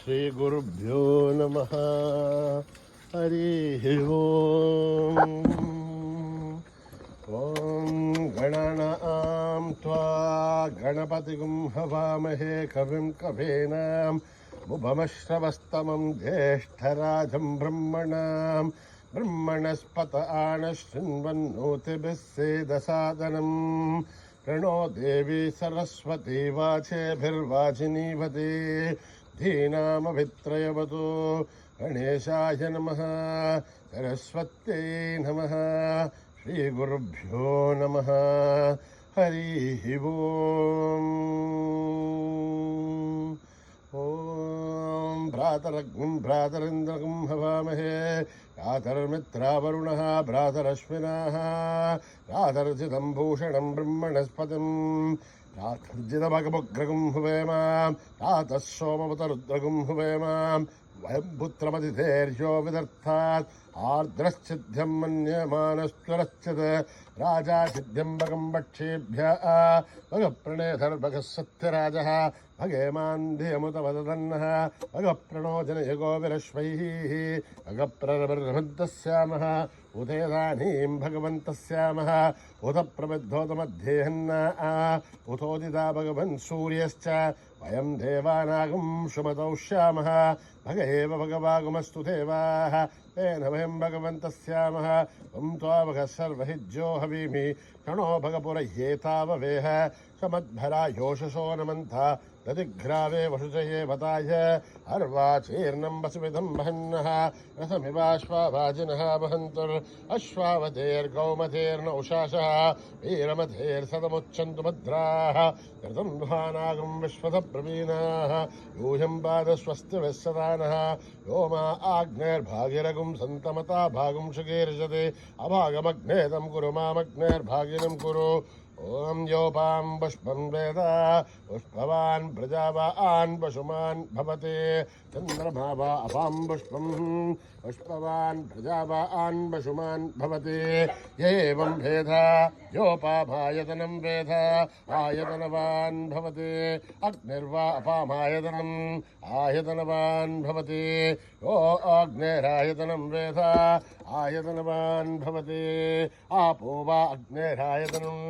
श्रीगुरुभ्यो नमः। हरिः ओम्। ॐ गणानां त्वा गणपतिं हवामहे कविं कवीनाम् उपमश्रवस्तमं ज्येष्ठराजं ब्रह्मणां ब्रह्मणस्पत आनशृण्वन्नोतिभिः सेदसादनम् प्रणो देवी सरस्वती वाचेभिर्वाचिनीवती धीनामभित्रयवतु गणेशाय नमः सरस्वत्यै नमः श्रीगुरुभ्यो नमः हरिः ओम्। ॐ भ्रातरग्निं भ्रातरिन्द्रगं हवामहे भ्रातर्मित्रावरुणः भ्रातरश्विनः भ्रातर्जितं भूषणं ब्रह्मणस्पतिं भ्रातर्जितमगमुग्रगं हुवेम भ्रातः सोमवतरुद्रगं हुवेम वयं पुत्रमतिथेर्यो विदर्थात् आर्द्रश्चिद्ध्यं मन्यमानस्त्वरश्चित् राजा सिद्ध्यं भगं भक्षेभ्यः भगप्रणेधर्भगः सत्यराजः भगेमान्धियमुतवदन्नः भगप्रणो जनयगो विरश्वैः भगप्ररभन्तस्यामः उदेदानीं भगवन्तस्यामः उत प्रबद्धोतमध्येहन्ना उतोदिता भगवन् सूर्यश्च वयं देवानागं सुमतौ श्यामः भग एव भगवागमस्तु देवाः तेन वयं भगवन्तस्यामः त्वं त्वा भगः सर्वहिज्यो हवीमि क्षणो भगपुरह्येताववेह समद्भरा योषसो नमन्था ददिघ्रावे वशुचये वताय अर्वाचीर्णं वसुमिदं वहन्नः रसमिवाश्वाभाजिनः वहन्तुरश्वावतेर्गौमतेर्न उषासः वीरमतेर्सदमुच्छन्तु भद्राः कृतं दुहानागं विश्वतप्रवीणाः यूयं पादस्वस्तिभिः सदानः यो मा आग्नेर्भागिरगुं सन्तमता भागुं सुगीर्षते अभागमग्नेतं कुरु मामग्नेर्भागिनं कुरु ओम योपां पुष्पं वेद पुष्पवान् प्रजावान् पशुमान् भवते चन्द्रमा वा अपां पुष्पं पुष्पवान् प्रजावान् पशुमान् भवते एवं वेद योपाभायतनं वेद आयतनवान् भवते अग्निर्वा अपामायतनम् आयतनवान् भवते यो अग्नेरायतनं वेद आयतनवान् भवते आपो वा अग्नेरायतनम्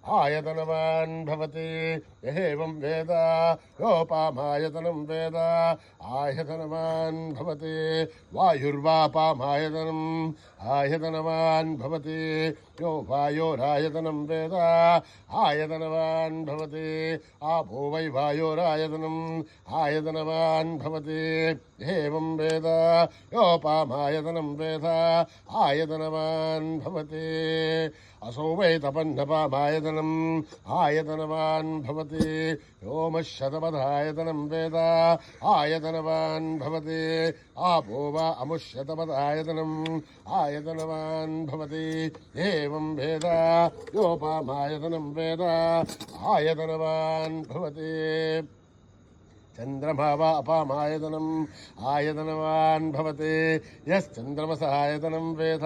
आयतनवान् भवति एवं वेद योपामायतनं वेद आयतनवान् भवति वायुर्वापामायतनम् आयतनवान् भवति यो वायोरायतनं वेद आयतनवान् भवति आपो वै वायोरायतनम् आयतनवान् भवति एवं वेद योपामायतनं वेद आयतनवान् भवति असौ वै तपन्नपामायतनम् आयतनवान् भवति योमशतपदायतनं वेद आयतनवान् भवति आपो वा अमुष्यतपदायतनम् आयतनवान् भवति एवं वेद योपामायतनं वेद आयतनवान् भवति चन्द्रमा वा अपामायतनम् आयतनवान् भवति यश्चन्द्रमस आयतनं वेद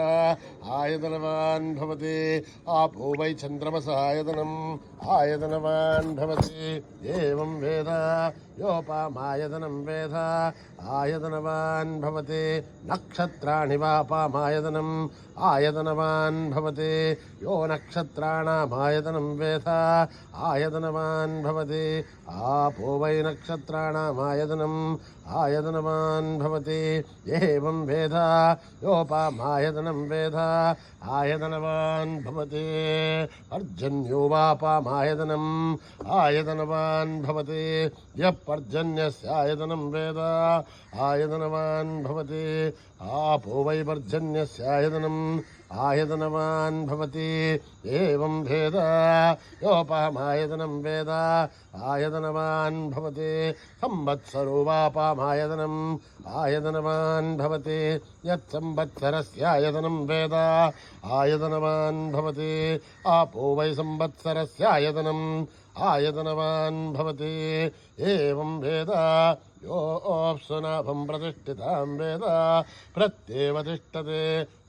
आयतनवान् भवति आपो वै चन्द्रमस आयतनम् आयतनवान् भवति एवं वेद योपामायतनं वेद आयतनवान् भवति नक्षत्राणि वापामायतनम् आयतनवान् भवति यो नक्षत्राणामायतनं वेद आयतनवान् भवति आपो वै नक्षत्राणामायतनम् आयतनवान् भवति एवं वेद योपामायतनं वेद आयतनवान् भवति पर्जन्यो वापामायतनम् आयतनवान् भवति यः पर्जन्यस्य आयतनं वेद आयतनवान् भवति आपो वै पर्जन्यस्य आयतनम् आयतनवान् भवति एवं वेद योपामायतनं वेद आयतनवान् भवति संवत्सरो वापामायतनम् आयतनवान् भवति यत्संवत्सरस्य आयतनं वेद आयतनवान् भवति आपो वै संवत्सरस्य आयतनम् आयतनवान् भवति एवं वेद योऽप्सुनाभं प्रतिष्ठितां वेद प्रत्येव तिष्ठते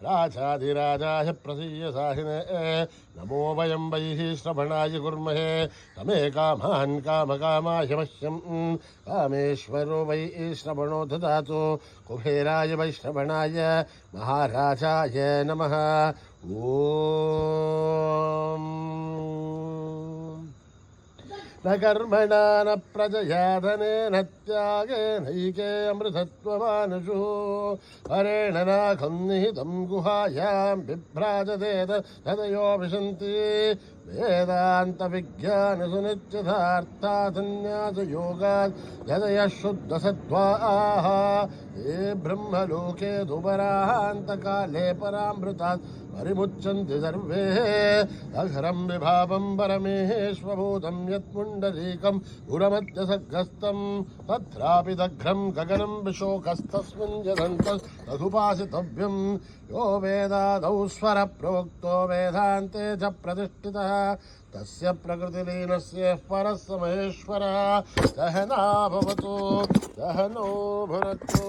राजाधिराजाय प्रसीयसाहिने नमो वयं वैः श्रवणाय कुर्महे तमे कामान् कामकामाय मह्यं कामेश्वरो वै श्रवणो ददातु कुबेराय वैश्रवणाय महाराजाय नमः ॐ न कर्मणा न प्रजया धनेन त्यागेनैके अमृतत्वमानुषु हरेण नाखं निहितं गुहायां बिभ्राजते तदयो विशन्ति वेदान्तविज्ञानसुनिश्चितार्थासन्न्यासयोगात् यदयः शुद्धसत्त्वाः ये ब्रह्मलोके दुपरान्तकाले परामृतात् परिमुच्यन्ति सर्वे अघरं विभावं परमेश्वभूतं यत्पुण्डरीकं गुरमध्यसर्गस्थं तत्रापि दघ्रं गगनं विशोकस्तस्मिन् यदन्तस्तदुपासितव्यं यो वेदादौ स्वरप्रोक्तो वेदान्ते च प्रतिष्ठितः तस्य प्रकृतिलीनस्य परस्य महेश्वरः सहना भवतु सहनो भुनक्तु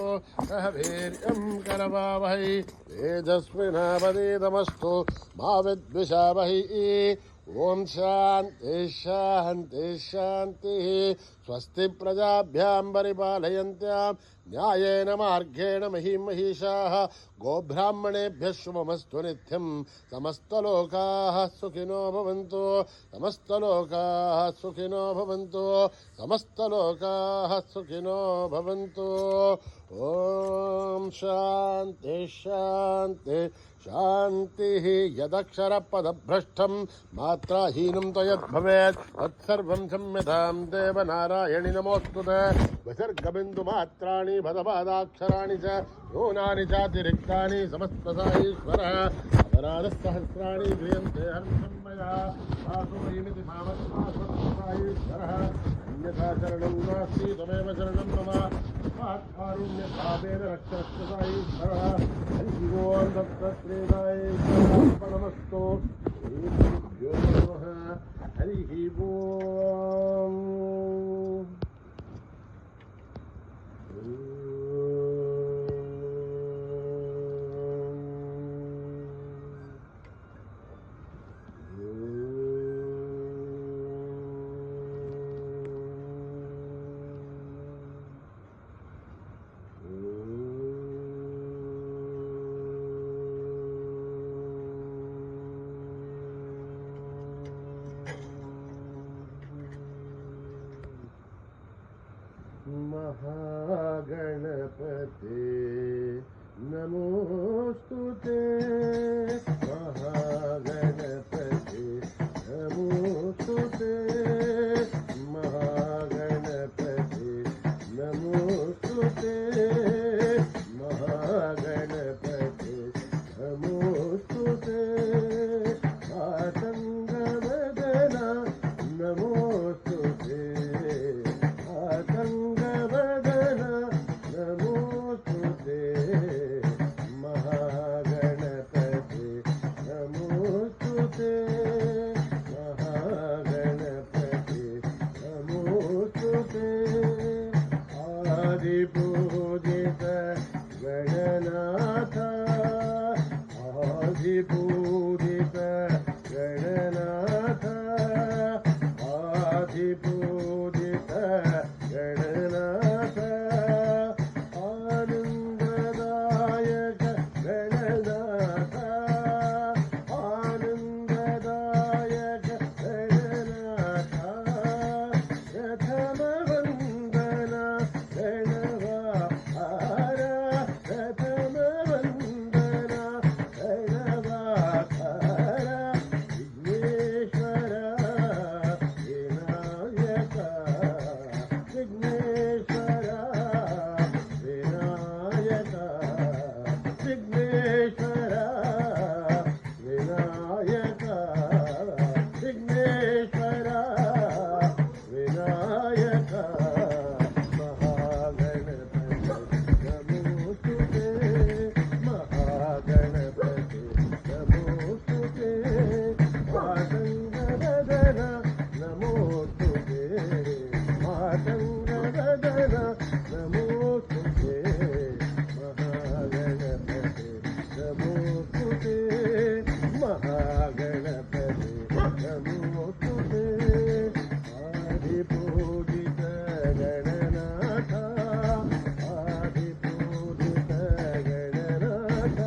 सह वीर्यं करवावहै तेजस्विनावधीतमस्तु मा विद्विषावहै ओम शांति शांति शांति स्वस्ति प्रजाभ्यां परिपालयन्त्यां न्यायेन मार्गेण महीं महिषाः गोब्राह्मणेभ्यः शुभमस्तु नित्यं समस्तलोकाः सुखिनो भवन्तु समस्तलोकाः सुखिनो भवन्तु समस्तलोकाः सुखिनो भवन्तु ओम शांति शांति शान्तिः यदक्षरपदभ्रष्टं मात्राहीनं त्वयद्भवेत् तत्सर्वं क्षम्यतां देवनारायणि नमोऽस्तुते विसर्गबिन्दुमात्राणि पदपादाक्षराणि च न्यूनानि चातिरिक्तानि समस्तसाईश्वरः अपराधसहस्राणि क्रियन्ते हर्षं मया वासुमयिमिति मामस्माश्वरः अन्यथा शरणं नास्ति त्वमेव शरणं मम कारुण्यभावेन रक्षस्तु साईश्वरः हरिः ओं दत्तत्रेणायर्पणमस्तु श्रीगुरुभ्यो नमः हरिः ओं महागणपते नमोस्तुते महागणपते नमोस्तुते महागणपते नमोस्तुते महागणपते नमोस्तुते आतङ्गवदना नमोस्तुते आतङ्गवदना नमोस्तुते महागणपते नमोस्तुते महागणपते नमोस्तुते आदिपूजित गणनाथ आदिपूजित गणनाथ आदिपूजित गणनाथ आनन्ददायक गणनाथ आनन्ददायक गणनाथ प्रथमवन्दना गणवाहार प्रथमवन्दना गणवाहार विघ्नेश्वर विनायक विघ्नेश्वर नमोस्तुते मातङ्गवदना नमोस्तुते महागणपते नमोस्तुते महागणपते नमोस्तुते आदिपूजित गणनाथ आदिपूजित गणनाथ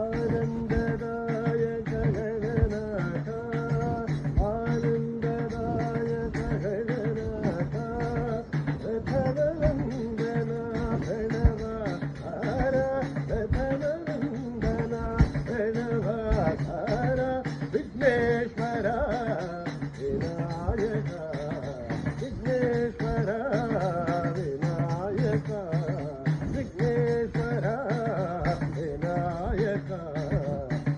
आनन्ददायक गणनाथ आनन्ददायक गणनाथ रथवन्दना प्रणवाकार रथवन्दना प्रणवाकार विघ्नेश्वर विनायक विघ्नेश्वर विनायक विघ्नेश्वर विनायक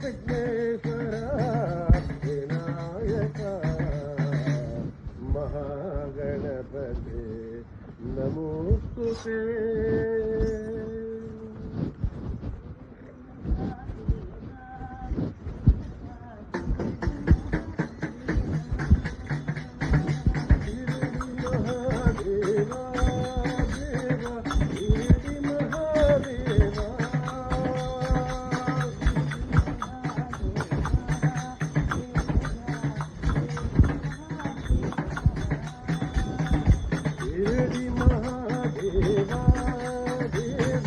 विघ्नेश्वर विनायक महागणपते नमोस्तुते शिरडी महादेवा देवा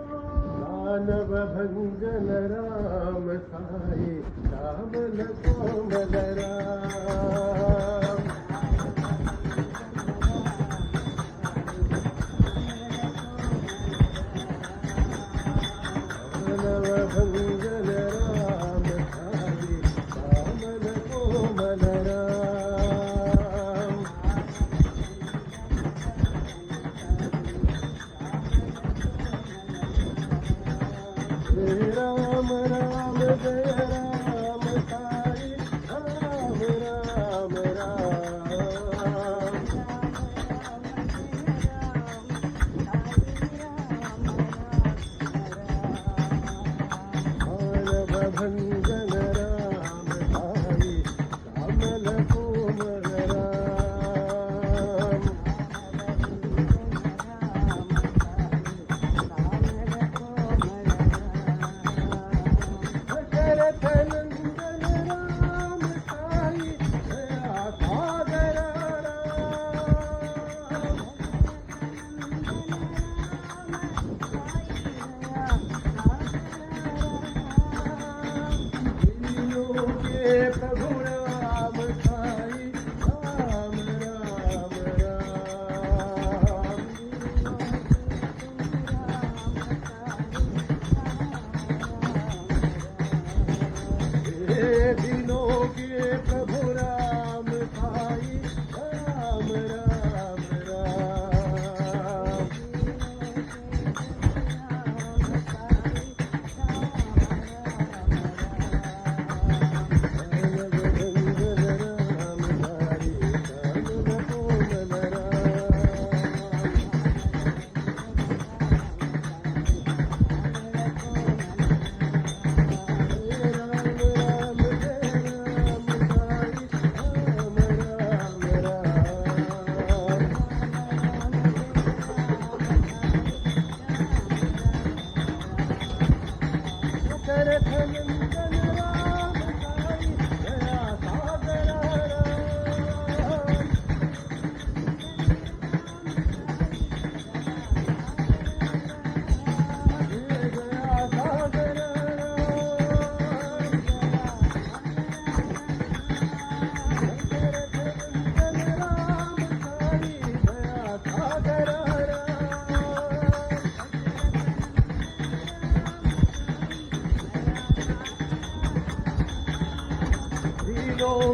मानव भंजन राम साई श्यामल कोमल राम मानव भंजन राम साई श्यामल कोमल राम श्री राम राम जय राम साई राम राम राम मानव भंजन राम साई श्यामल कोमल राम दशरथ नंदन राम साई दया सागर राम दीनों के प्रभु राम साई राम राम राम हे दीनों के प्रभु राम साई राम राम राम मानव भंजन राम साई श्यामल कोमल राम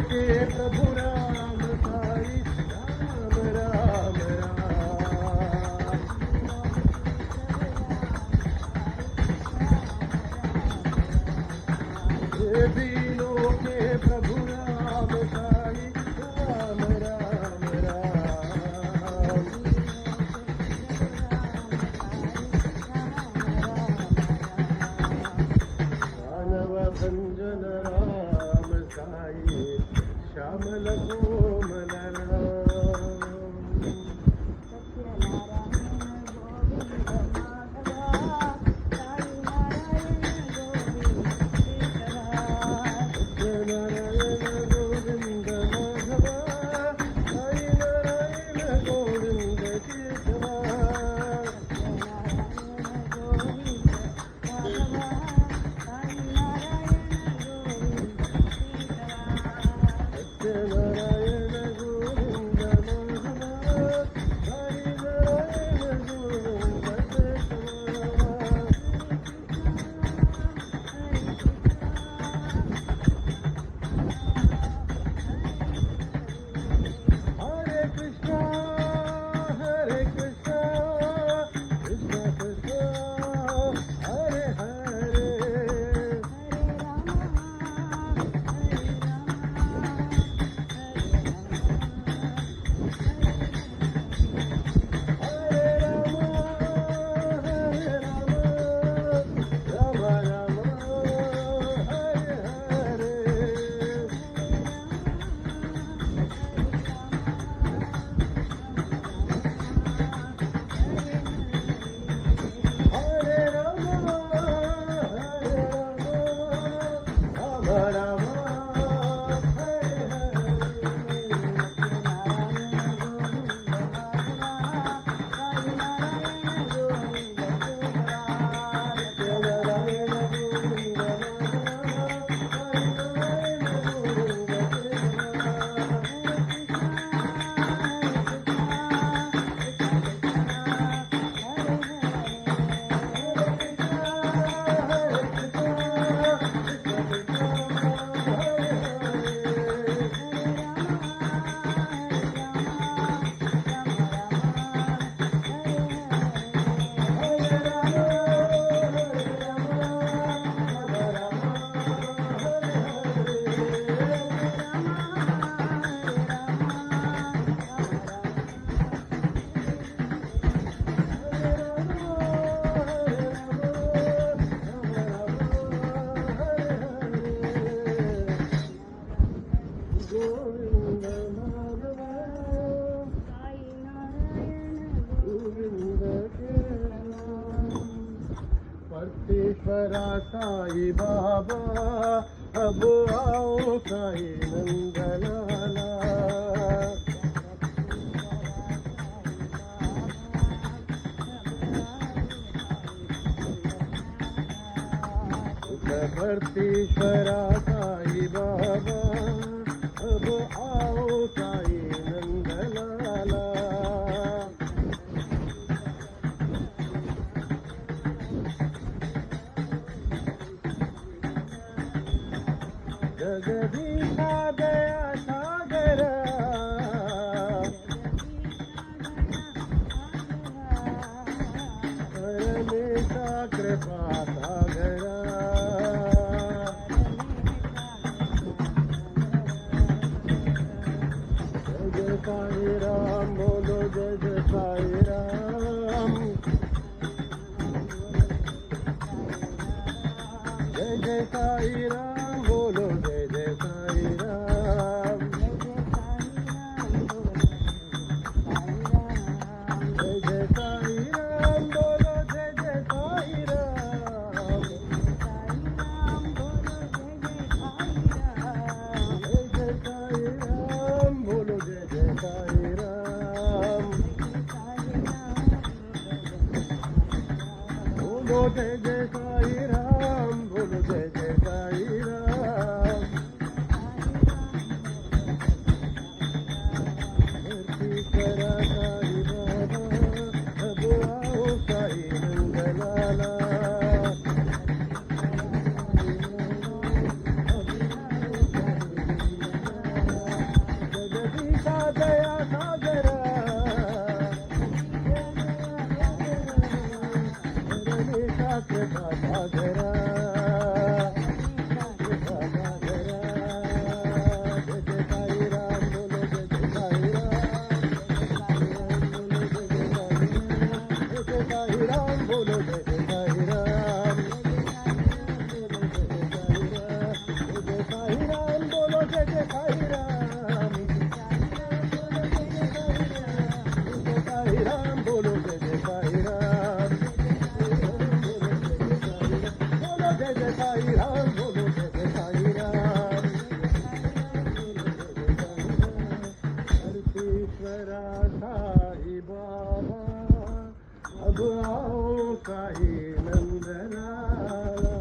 के प्रभु राम साई राम राम राम। ये दीनों के प्रभु राम साई राम राम राम। मानव भंजन राम साई श्यामल कोमल राम। नारायण गोविंद माधवा साई नारायण गोविंद केशवा। नारायण गोविंद माधवा साई नारायण गोविंद केशवा। Hare Krishna, Hare Krishna, Krishna Krishna, Hare Hare, Hare Rama, Rama Rama, Hare Hare. Hare Rama, Rama Rama, Hare परमेश्वरा साई बाबा अब आओ साई नंदलाला। भर्तीश्वरा साई बाबा अब आओ साई नंदलाला। जगदीशा दया सागर परमेशा कृपा सागर। जय साई राम बोलो जय जय साई राम। जय जय साई राम बोलो जय जय साई राम। जय जय साई राम बोलो जय जय साई राम। जय जय साई राम बोलो जय जय साई राम। बोलो जय जय साई राम बोलो जय जय साई राम। भक्ति करा साई बाबा अब आओ साई नंदलाला। मेरा साईं बाबा अब आओ साईं नंदलाला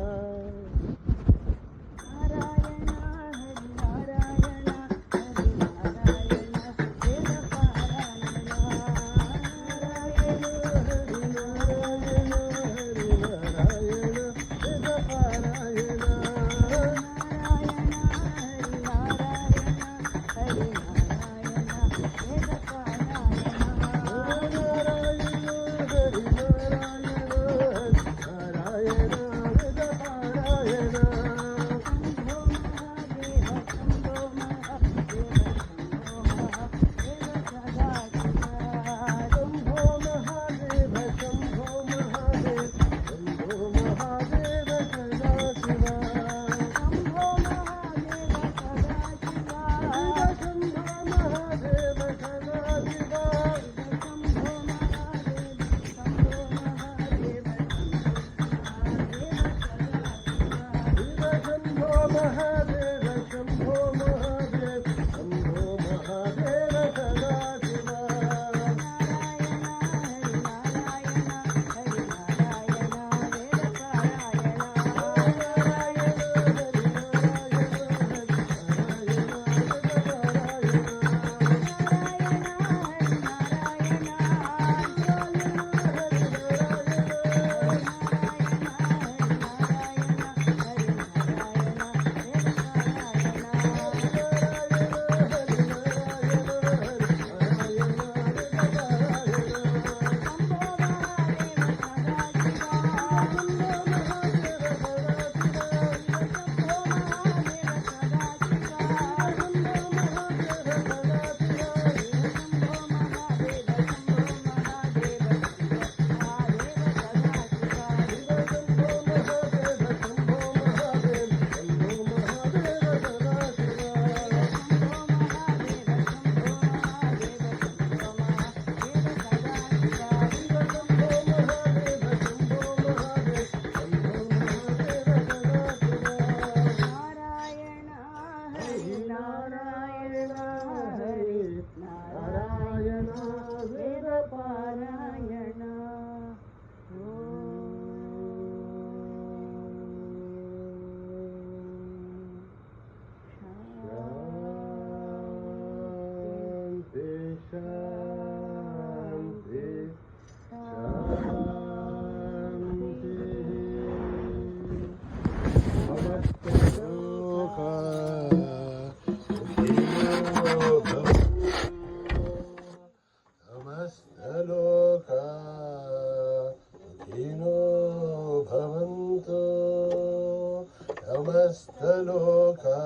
समस्तलोका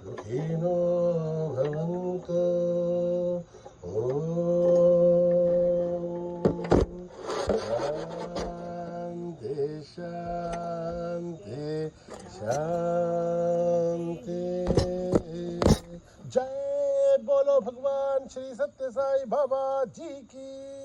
सुखिनो भवन्तु शान्ति शान्ति शान्ति। जय बोलो भगवान श्री सत्य साई बाबा जी की।